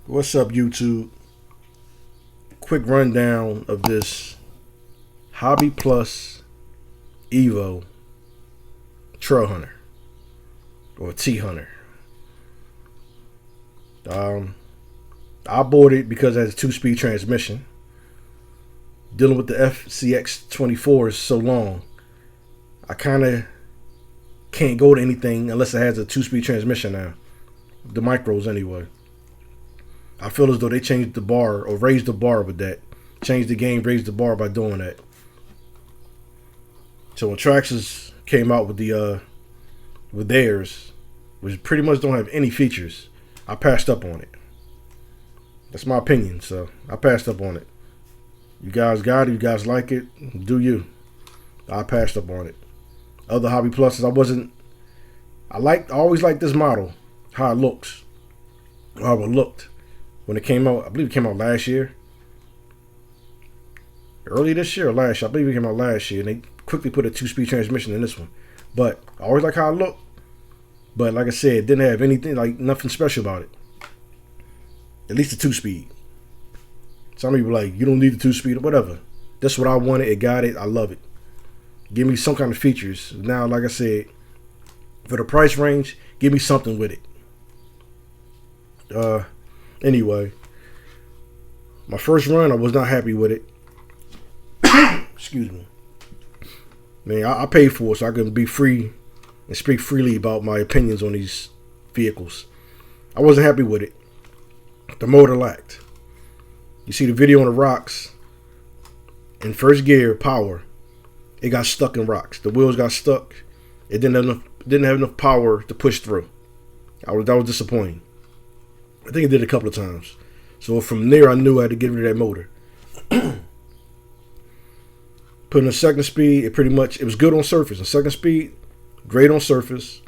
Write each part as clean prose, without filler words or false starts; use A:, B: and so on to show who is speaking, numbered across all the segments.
A: What's up, YouTube? Quick rundown of this Hobby Plus EVO Trail Hunter or T Hunter. I bought it because it has a 2-speed transmission. Dealing with the FCX24 is so long, I kind of can't go to anything unless it has a 2-speed transmission now. The micros, anyway. I feel as though they changed the bar or raised the bar with that. Changed the game, raised the bar by doing that. So when Traxxas came out with theirs, which pretty much don't have any features, I passed up on it. That's my opinion, so I passed up on it. You guys got it, you guys like it, do you. I passed up on it. Other Hobby Pluses, I always liked this model, how it looks, how it looked. When it came out, I believe it came out last year. Early this year or last year, I believe it came out last year, and they quickly put a 2-speed transmission in this one. But I always like how it looked. But like I said, it didn't have anything, like nothing special about it. At least a 2-speed. Some people like, you don't need the 2-speed or whatever. That's what I wanted. It got it. I love it. Give me some kind of features. Now, like I said, for the price range, give me something with it. Anyway, my first run, I was not happy with it. Excuse me. Man, I paid for it so I can be free and speak freely about my opinions on these vehicles. I wasn't happy with it. The motor lacked. You see the video on the rocks. In first gear, power, it got stuck in rocks. The wheels got stuck. It didn't have enough power to push through. That was disappointing. I think it did a couple of times. So from there, I knew I had to get rid of that motor. Put in a second speed, it was good on surface. A second speed, great on surface.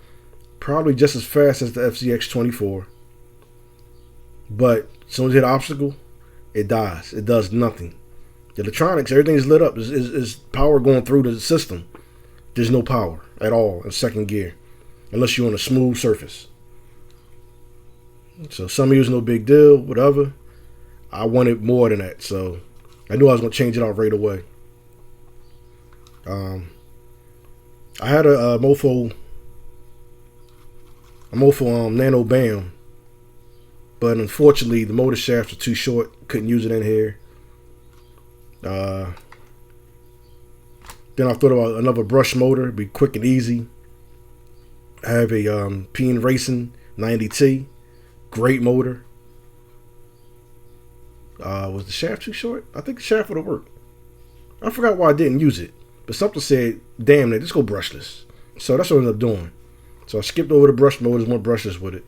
A: Probably just as fast as the FCX24. But as soon as it hit an obstacle, it dies. It does nothing. The electronics, everything's lit up. Is power going through the system. There's no power at all in second gear. Unless you're on a smooth surface. So some years no big deal, whatever. I wanted more than that, so I knew I was gonna change it out right away. I had a Mofo Nano Bam, but unfortunately the motor shafts were too short. Couldn't use it in here. Then I thought about another brush motor, be quick and easy. I have a PN Racing 90T. Great motor. Was the shaft too short? I think the shaft would have worked. I forgot why I didn't use it. But something said, damn it, let's go brushless. So that's what I ended up doing. So I skipped over the brush motors, went brushless with it.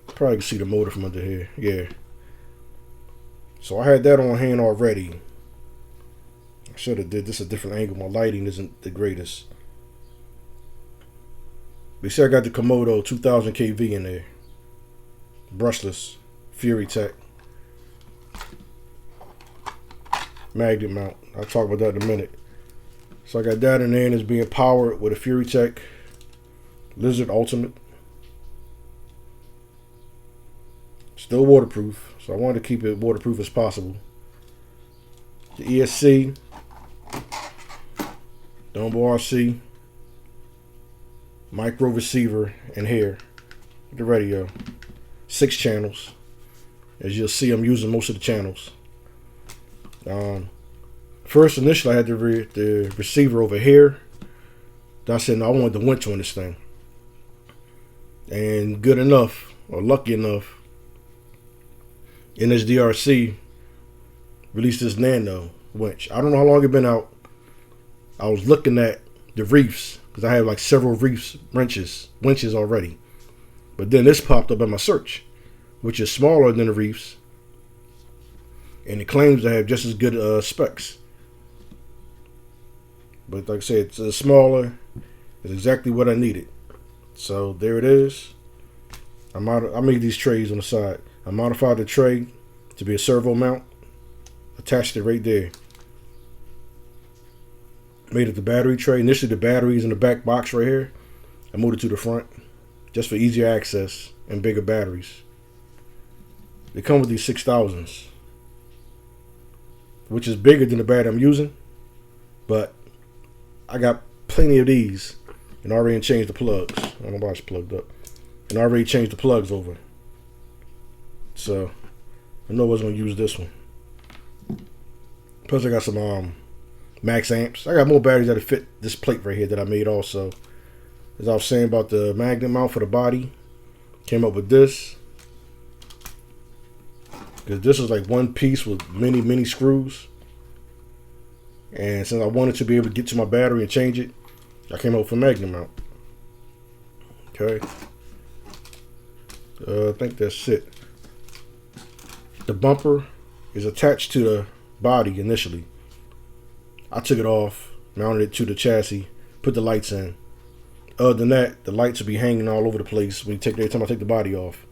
A: Probably can see the motor from under here. Yeah. So I had that on hand already. I should have did this a different angle. My lighting isn't the greatest. They said I got the Komodo 2000 kV in there. Brushless. Fury Tech. Magnet mount. I'll talk about that in a minute. So I got that in there, and it's being powered with a Fury Tech Lizard Ultimate. Still waterproof. So I wanted to keep it waterproof as possible. The ESC. Dumbo RC. Micro receiver in here. The radio. 6 channels. As you'll see, I'm using most of the channels. First, initially, I had the receiver over here. Then I said, no, I wanted the winch on this thing. And good enough, or lucky enough, NSDRC released this Nano winch. I don't know how long it's been out. I was looking at the reefs, because I have like several reefs winches already. But then this popped up in my search, which is smaller than the reefs. And it claims to have just as good specs. But like I said, it's smaller. It's exactly what I needed. So there it is. I made these trays on the side. I modified the tray to be a servo mount. Attached it right there. Made it the battery tray. Initially the battery's in the back box right here. I moved it to the front. just for easier access and bigger batteries. They come with these 6000s, which is bigger than the battery I'm using, but I got plenty of these and already changed the plugs. I don't know why it's plugged up. And I already changed the plugs over. So I know I was going to use this one. Plus I got some max amps. I got more batteries that fit this plate right here that I made also. As I was saying about the magnet mount for the body, came up with this. Because this is like one piece with many screws. And since I wanted to be able to get to my battery and change it, I came up with a magnet mount. Okay. I think that's it. The bumper is attached to the body initially. I took it off, mounted it to the chassis, put the lights in. Other than that, the lights will be hanging all over the place every time I take the body off.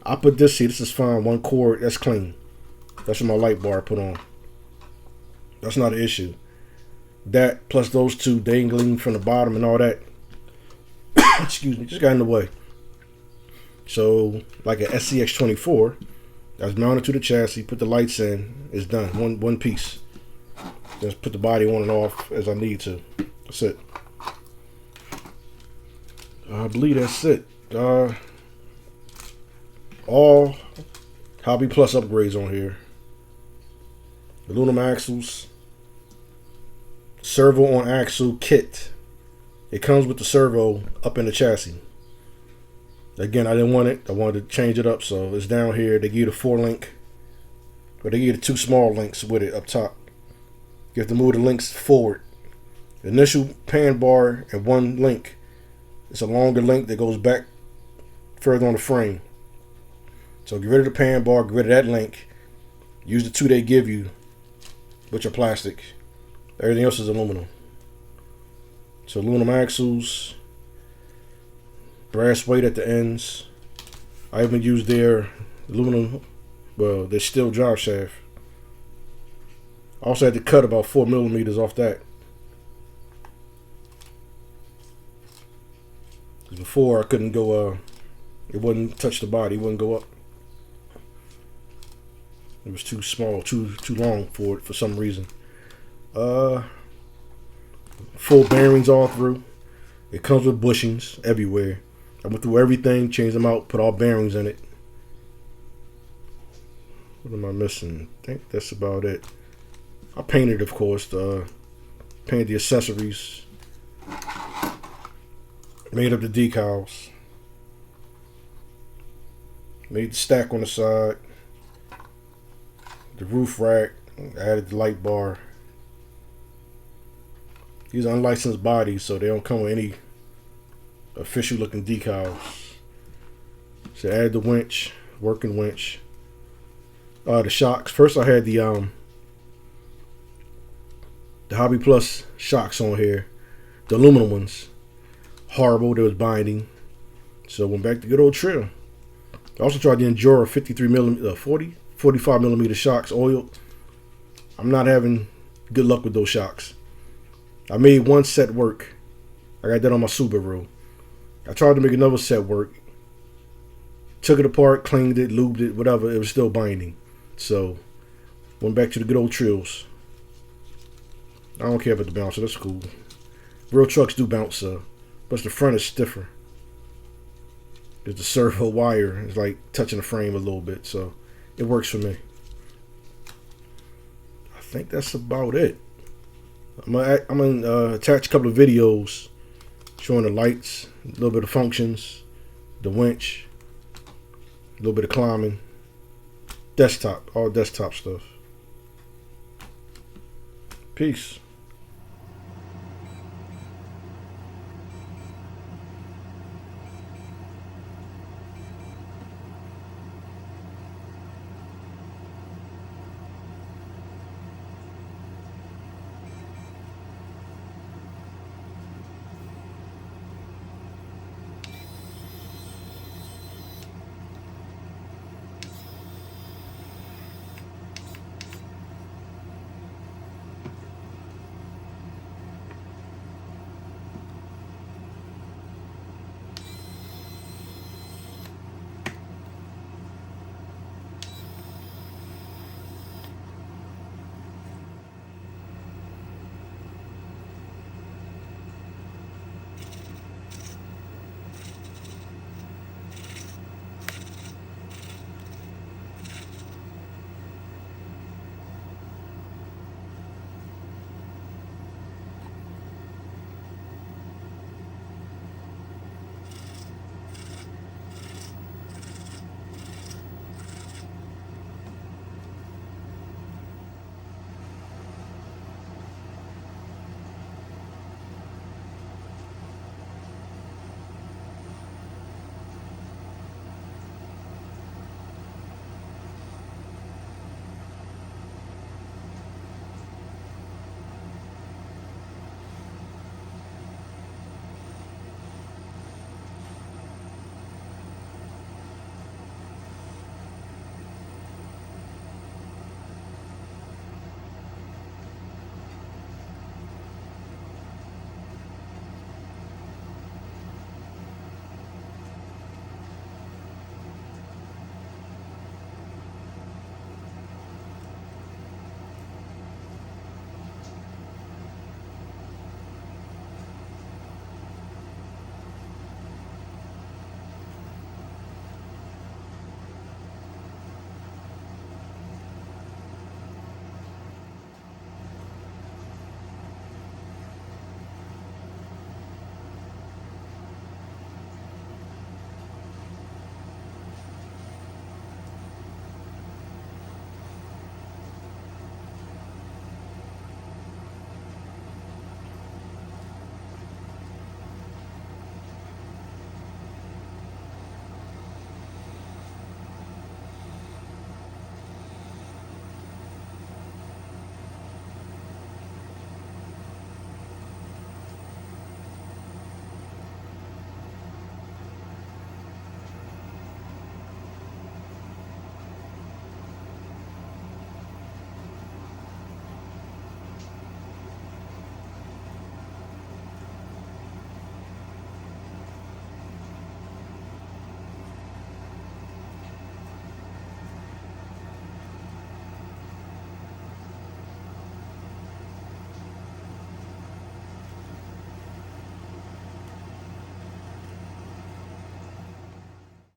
A: I put this here. This is fine. One cord. That's clean. That's what my light bar I put on. That's not an issue. That plus those two dangling from the bottom and all that. Excuse me. Just got in the way. So like an SCX24, that's mounted to the chassis. Put the lights in. It's done. One piece. Just put the body on and off as I need to. That's it. I believe that's it. All Hobby Plus upgrades on here. Aluminum axles. Servo on axle kit. It comes with the servo up in the chassis. Again, I didn't want it. I wanted to change it up, so it's down here. They give you the 4-link. But they give you the 2 small links with it up top. You have to move the links forward. The initial pan bar and 1 link. It's a longer link that goes back further on the frame. So get rid of the pan bar, get rid of that link. Use the 2 they give you, which are plastic. Everything else is aluminum. So aluminum axles, brass weight at the ends. I even used their aluminum, well, their steel drive shaft. I also had to cut about 4 millimeters off that. Before I couldn't go, it wouldn't touch the body, it wouldn't go up. It was too small, too long for it for some reason. Full bearings all through. It comes with bushings everywhere. I went through everything, changed them out, put all bearings in it. What am I missing? I think that's about it. I painted, of course, painted the accessories. Made up the decals. Made the stack on the side. The roof rack. Added the light bar. These are unlicensed bodies, so they don't come with any official looking decals. So add the winch, working winch. The shocks. First I had the Hobby Plus shocks on here. The aluminum ones. Horrible, there was binding. So went back to good old Trill. I also tried the Endura 45 millimeter shocks oiled. I'm not having good luck with those shocks. I made one set work. I got that on my Subaru. I tried to make another set work. Took it apart, cleaned it, lubed it, whatever. It was still binding. So went back to the good old Trills. I don't care about the bouncer. That's cool. Real trucks do bounce, but the front is stiffer. There's the servo wire. It's like touching the frame a little bit, so it works for me. I think that's about it. I'm gonna attach a couple of videos showing the lights, a little bit of functions, the winch, a little bit of climbing, desktop, all desktop stuff. Peace.